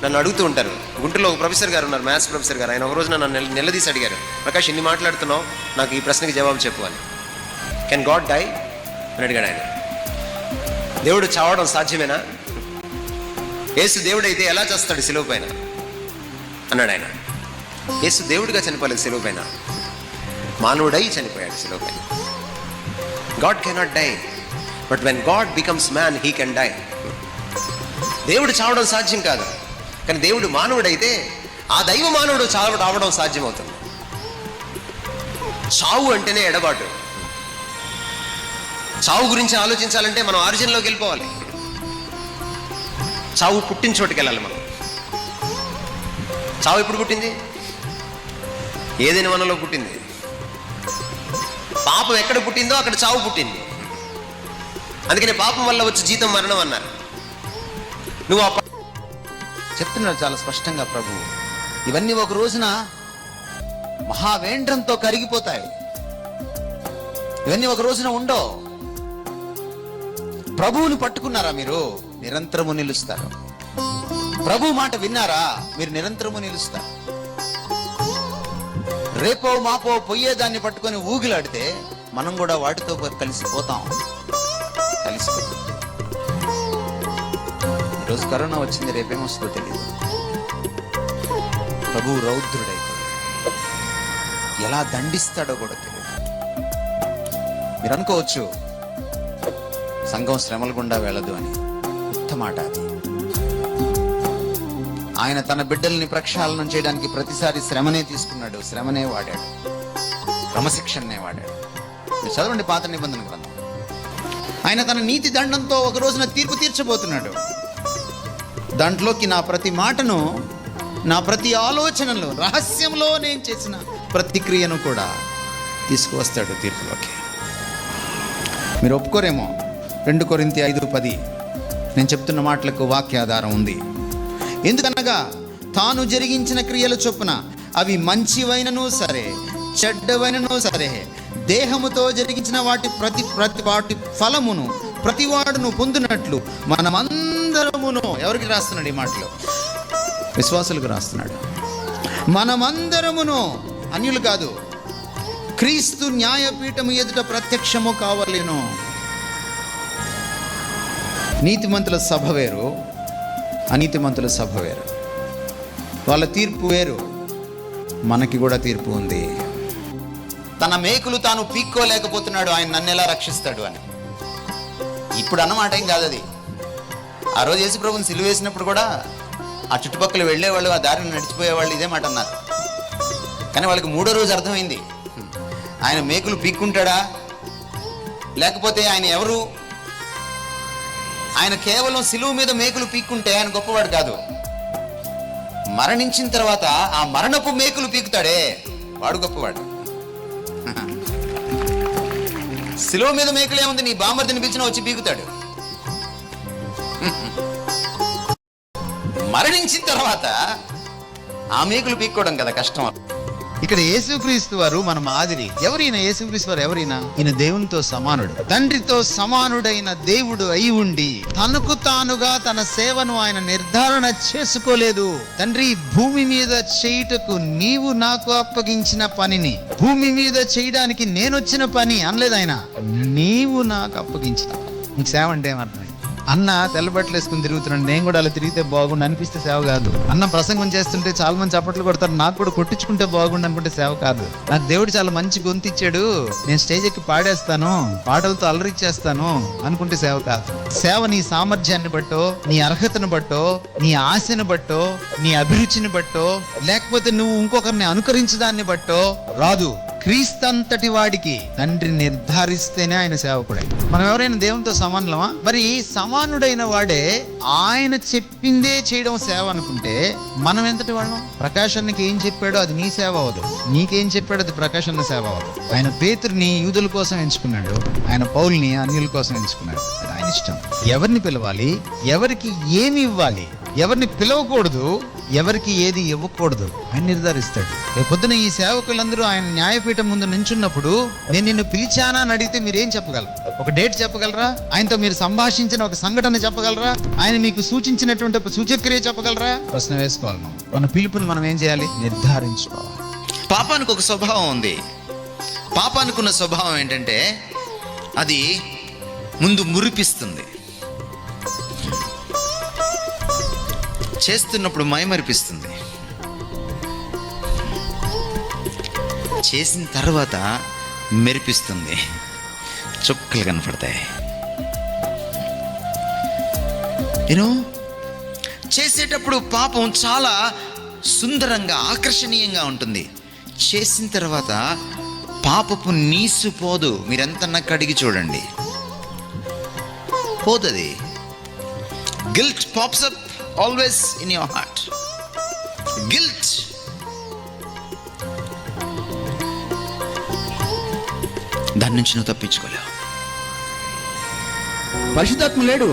నన్ను అడుగుతూ ఉంటారు. గుంటూరులో ఒక ప్రొఫెసర్ గారు ఉన్నారు, మ్యాథ్స్ ప్రొఫెసర్ గారు. ఆయన ఒక రోజు నన్ను నిలదీసి అడిగారు, ప్రకాష్ ఎన్ని మాట్లాడుతున్నావు, నాకు ఈ ప్రశ్నకి జవాబు చెప్పు అని. కెన్ గాడ్ డై అని అడిగాడు ఆయన. దేవుడు చావడం సాధ్యమేనా? యేసు దేవుడైతే ఎలా చేస్తాడు సిలువ పైన అన్నాడు ఆయన. యేసు దేవుడిగా చనిపోలేదు సిలువ పైన, మానవుడై చనిపోయాడు సిలువ పైన. God cannot die, but when God becomes man he can die. దేవుడు చావడం సాధ్యం కాదు, కానీ దేవుడు మానవుడైతే ఆ దైవ మానవుడు చావడం సాధ్యమవుతుంది. చావు అంటేనే ఎడబాటు. చావు గురించి ఆలోచించాలంటే మనం ఆరిజిన్లోకి వెళ్ళిపోవాలి. చావు పుట్టిన చోటుకి వెళ్ళాలి మనం. చావు ఎప్పుడు పుట్టింది? ఏదైనా మనలో పుట్టింది. పాపం ఎక్కడ పుట్టిందో అక్కడ చావు పుట్టింది. అందుకని పాపం వల్ల వచ్చి జీతం మరణం అన్నారు. నువ్వు చెప్తున్నాడు చాలా స్పష్టంగా ప్రభువు. ఇవన్నీ ఒక రోజున మహావేంద్రంతో కరిగిపోతాయి. ఇవన్నీ ఒక రోజున ఉండవు. ప్రభువుని పట్టుకున్నారా మీరు, నిరంతరము నిలుస్తారు. ప్రభు మాట విన్నారా, మీరు నిరంతరము నిలుస్తారు. రేపో మాపో పొయ్యేదాన్ని పట్టుకొని ఊగిలాడితే మనం కూడా వాటితో కలిసిపోతాం. కలిసిపోతాం. ఈరోజు కరోనా వచ్చింది, రేపేమొస్తుందో తెలియదు. ప్రభువు రౌద్రుడైతే ఎలా దండిస్తాడో కూడా తెలియదు. మీరు అనుకోవచ్చు సంఘం శ్రమల గుండా వెళ్ళదు అని. ఉత్తమ మాట అది. ఆయన తన బిడ్డల్ని ప్రక్షాళనం చేయడానికి ప్రతిసారి శ్రమనే తీసుకున్నాడు, శ్రమనే వాడాడు, క్రమశిక్షణనే వాడాడు. మీరు చదవండి పాత నిబంధన గ్రంథం. ఆయన తన నీతి దండంతో ఒక రోజున తీర్పు తీర్చబోతున్నాడు. దాంట్లోకి నా ప్రతి మాటను, నా ప్రతి ఆలోచనలు, రహస్యంలో నేను చేసిన ప్రతిక్రియను కూడా తీసుకువస్తాడు తీర్పులోకి. మీరు ఒప్పుకోరేమో. 2 కొరింథీ 5:10 నేను చెప్తున్న మాటలకు వాక్యాధారం ఉంది. ఎందుకనగా తాను జరిగించిన క్రియల చొప్పున అవి మంచివైనను సరే చెడ్డవైనను సరే దేహముతో జరిగించిన వాటి ఫలమును ప్రతివాడును పొందినట్లు మనమందరమును. ఎవరికి రాస్తున్నాడు ఈ మాటలు? విశ్వాసులకు రాస్తున్నాడు. మనమందరమును, అన్యులు కాదు, క్రీస్తు న్యాయపీఠము ఎదుట ప్రత్యక్షము కావలేను. నీతిమంతుల సభ వేరు, అనీతిమంతుల సభ వేరు. వాళ్ళ తీర్పు వేరు, మనకి కూడా తీర్పు ఉంది. తన మేకులు తాను పీక్కోలేకపోతున్నాడు, ఆయన నన్ను ఎలా రక్షిస్తాడు అని. ఇప్పుడు అన్నమాట ఏం కాదు అది. ఆ రోజు యేసు ప్రభువుని సిలువ వేసినప్పుడు కూడా ఆ చుట్టుపక్కల వెళ్ళేవాళ్ళు, ఆ దారిని నడిచిపోయేవాళ్ళు ఇదే మాట అన్నారు. కానీ వాళ్ళకి 3వ రోజు అర్థమైంది, ఆయన మేకులు పీక్కుంటాడా, లేకపోతే ఆయన ఎవరు? ఆయన కేవలం సిలువ మీద మేకులు పీక్కుంటే ఆయన గొప్పవాడు కాదు. మరణించిన తర్వాత ఆ మరణపు మేకులు పీకుతాడే వాడు గొప్పవాడు. సిలువ మీద మేకులే ఉంది, నీ బామర్దిని పిలిచినా వచ్చి పీకుతాడు. మరణించిన తర్వాత ఆ మేకులు పీక్కోవడం కదా కష్టం. ఇక్కడ యేసుక్రీస్తు వారు మన మాదిరి. ఎవరైనా యేసుక్రీస్తు వారు ఎవరైనా, ఈయన దేవునితో సమానుడు, తండ్రితో సమానుడైన దేవుడు అయి ఉండి తనకు తానుగా తన సేవను ఆయన నిర్ధారణ చేసుకోలేదు. తండ్రి, భూమి మీద చేయుటకు నీవు నాకు అప్పగించిన పనిని భూమి మీద చేయడానికి నేను వచ్చిన పని అనలేదు ఆయన. నీవు నాకు అప్పగించిన. నీకు సేవ అంటే ఏమర్థం? అన్న తెల్లబట్టలు వేసుకుని తిరుగుతున్నాడు, నేను కూడా అలా తిరిగితే బాగుండు అనిపిస్తే సేవ కాదు. అన్న ప్రసంగం చేస్తుంటే చాలా మంది చప్పట్లు కొడతారు, నాకు కూడా కొట్టించుకుంటే బాగుండు అనుకుంటే సేవ కాదు. నాకు దేవుడు చాలా మంచి గొంతు ఇచ్చాడు, నేను స్టేజ్ ఎక్కి పాడేస్తాను, పాటలతో అలరిచ్చేస్తాను అనుకుంటే సేవ కాదు. సేవ నీ సామర్థ్యాన్ని బట్టో, నీ అర్హతను బట్టో, నీ ఆశను బట్టో, నీ అభిరుచిని బట్టో, లేకపోతే నువ్వు ఇంకొకరిని అనుకరించడాన్ని బట్టో రాదు. క్రీస్తంతటి వాడికి తండ్రి నిర్ధారిస్తేనే ఆయన సేవకుడే. మనం ఎవరైనా దేవునితో సమానులమా? మరి సమానుడైన వాడే ఆయన చెప్పిందే చేయడం సేవ అనుకుంటే మనం ఎంతటి వాళ్ళం? ప్రకాశానికి ఏం చెప్పాడో అది నీ సేవ అవ్వదు, నీకేం చెప్పాడో అది ప్రకాశన్న సేవ అవ్వదు. ఆయన పేతురుని యూదుల కోసం ఎంచుకున్నాడు, ఆయన పౌల్ని అన్యుల కోసం ఎంచుకున్నాడు. అది ఆయన ఇష్టం. ఎవరిని పిలవాలి, ఎవరికి ఏమి ఇవ్వాలి, ఎవరిని పిలవకూడదు, ఎవరికి ఏది ఇవ్వకూడదు ఆయన నిర్ధారిస్తాడు. రేపు పొద్దున ఈ సేవకులందరూ ఆయన న్యాయపీఠం ముందు నించున్నప్పుడు నేను నిన్ను పిలిచానా అని అడిగితే మీరేం చెప్పగలరు? ఒక డేట్ చెప్పగలరా? ఆయనతో మీరు సంభాషించిన ఒక సంఘటన చెప్పగలరా? ఆయన మీకు సూచించినటువంటి ఒక సూచక్రియ చెప్పగలరా? ప్రశ్న వేసుకోవాలి. మన పిలుపుని మనం ఏం చేయాలి? నిర్ధారించుకోవాలి. పాపానికి ఒక స్వభావం ఉంది. పాపానికి ఉన్న స్వభావం ఏంటంటే అది ముందు మురిపిస్తుంది, చేస్తున్నప్పుడు మైమరిపిస్తుంది, చేసిన తర్వాత మెరిపిస్తుంది, చుక్కలు కనపడతాయి. చేసేటప్పుడు పాపం చాలా సుందరంగా ఆకర్షణీయంగా ఉంటుంది. చేసిన తర్వాత పాపపు నీసు పోదు. మీరెంతన్నా కడిగి చూడండి, పోతుంది. Guilt pops up always in your heart. Guilt. దాని నుంచి నువ్వు తప్పించుకోలేవు. పరిశుద్ధాత్మ లేడు.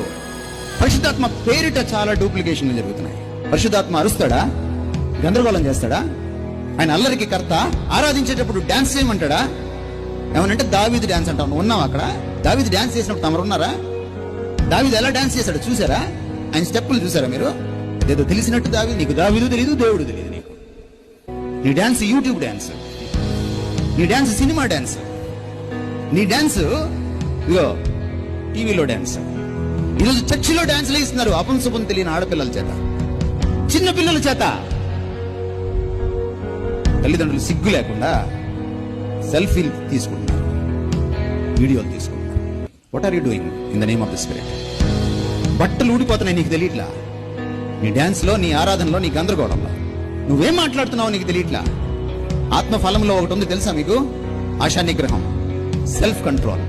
పరిశుద్ధాత్మ పేరిట చాలా డూప్లికేషన్లు జరుగుతున్నాయి. పరిశుద్ధాత్మ అరుస్తాడా? గందరగోళం చేస్తాడా? ఆయన అల్లరికి కర్త. ఆరాధించేటప్పుడు డాన్స్ చేయమంటాడా? ఏమనంటే దావీదు డాన్స్ అంటావు. నువ్వు ఉన్నావు అక్కడ? దావీదు డాన్స్ చేసినప్పుడు తమరు ఉన్నారా? దావీదు ఎలా డాన్స్ చేశాడు చూసారా? ఆయన స్టెప్పులు చూసారా మీరు? ఏదో తెలిసినట్టు నీకు దావీదు తెలియదు, దేవుడు తెలియదు నీకు. నీ డాన్స్ యూట్యూబ్ డాన్స్, నీ డాన్స్ సినిమా డాన్స్, నీ డాన్స్ ఇగో టీవీలో డాన్స్. ఈరోజు చర్చిలో డాన్స్లు ఇస్తున్నారు అపంశుభం తెలియని ఆడపిల్లల చేత, చిన్న పిల్లల చేత. తల్లిదండ్రులు సిగ్గు లేకుండా సెల్ఫీలు తీసుకుంటున్నారు, వీడియోలు తీసుకుంటున్నారు. What are you doing in the name of the spirit? బట్టలు ఊడిపోతున్నాయి, నీకు తెలియట్లా. నీ డాన్స్లో, నీ ఆరాధనలో, నీ గందరగోళంలో నువ్వేం మాట్లాడుతున్నావో నీకు తెలియట్లా. ఆత్మ ఫలంలో ఒకటి ఉంది తెలుసా మీకు? ఆశా నిగ్రహం, సెల్ఫ్ కంట్రోల్.